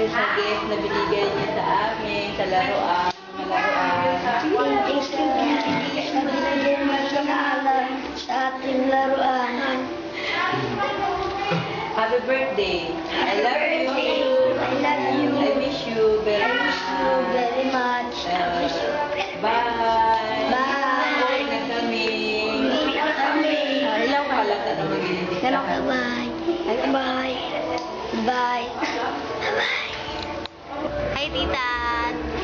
you sa gift na binigay niyo sa amin, sa laruan, mga laruan. Thanks to Gigi sa binigay mo sa ating laruan. Happy birthday. I love you. I love you. I miss you very much. Very much. Bye. Bye. Uwi na kami. Uwi na kami. Ilang halata na mag-iinit ka. Bye. Bye. Bye. Hi tita,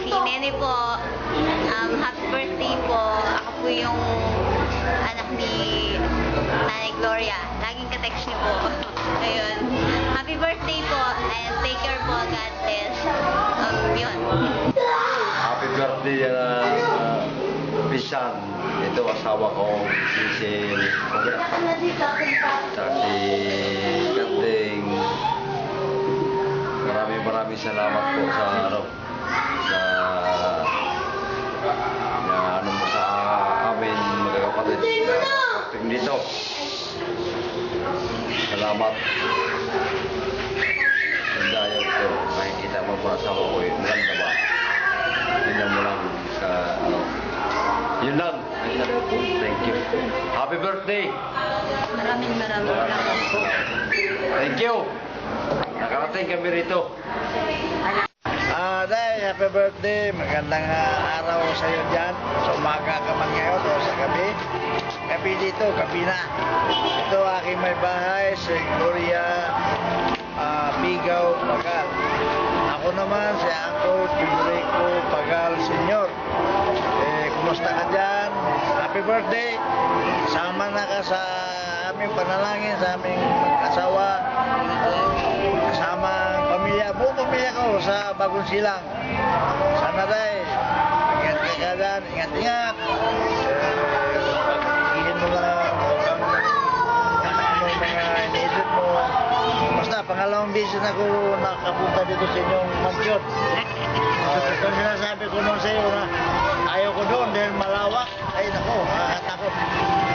si Nene po. Happy birthday po. Ako po yung anak ni Nanay Gloria. Laging ka-text niyo po. Ayun. Happy birthday po and take care po. God bless. Yun. Happy birthday, Pisan. Ito asawa ko, si Kating. Maraming salamat po sa mo sa amin magkakapatid na dito. Salamat. Sandayan ko, makikita mo po asawa ko yung maganda ba? Tingnan mo lang sa Yun lang. Thank you. Happy birthday! Maraming salamat po. Thank you! Nakarating kami rito. Day, happy birthday. Magandang araw sa iyo dyan. Sa umaga ka man ngayon o sa gabi. Gabi dito, gabi na. Ito aking may bahay, si Gloria Pigaw Pagal. Ako naman si Uncle Federico Pagal Sr. Kumusta ka dyan? Happy birthday. Sama na ka sa aming panalangin, sa aming asawa. Kasama ang pamilya, buong pamilya ko sa Bagong Silang. Sana day, ingat ka dyan, ingat-ingat. Ihin mo lang mga iniisip mo. Basta, pangalawang bisis na ako nakapunta dito sa inyong mansyon. Kung sinasabi ko noon sa iyo na ayaw ko doon dahil malawak, ay nako, nakakatakot.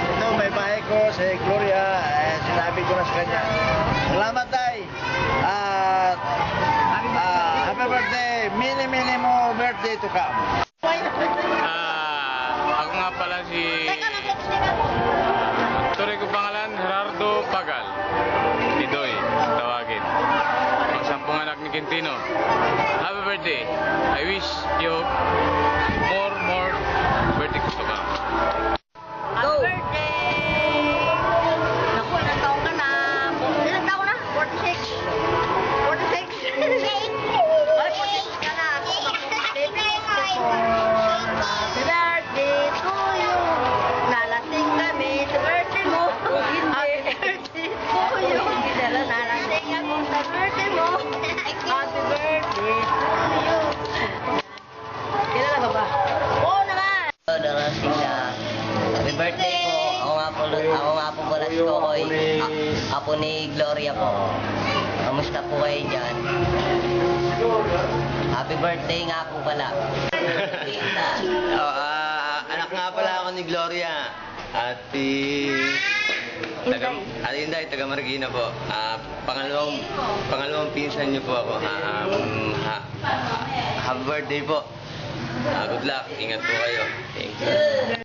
Ito, may bahay ko si Gloria, sinabi ko na sa kanya. Salamat tay! At happy birthday! Mini mo birthday to come. Ako nga pala si tuloy ko pangalan Gerardo Pagal. Tidoy, tawagin. Ang sampung anak ni Quintino. Happy birthday. I wish you more birthday ko pa. Happy birthday! Naku, ilang taon ka na? Ilang taon na? 46? 46? Ay, 46 ka na. Happy birthday to you. Nalasing kami sa birthday mo. Happy birthday to you. Nalasing ako sa birthday mo. Happy birthday to you. Kilala ka ba? Oo naman. Darating na. Happy birthday po. Ako nga po pala si Kokoy. Apo ni Gloria po. Kamusta po kayo dyan? Happy birthday nga po pala. Anak nga pala ako ni Gloria. Inday, taga Marikina po. Pangalawang pinsan niyo po ako. Happy birthday po. Good luck. Ingat po kayo. Thank you.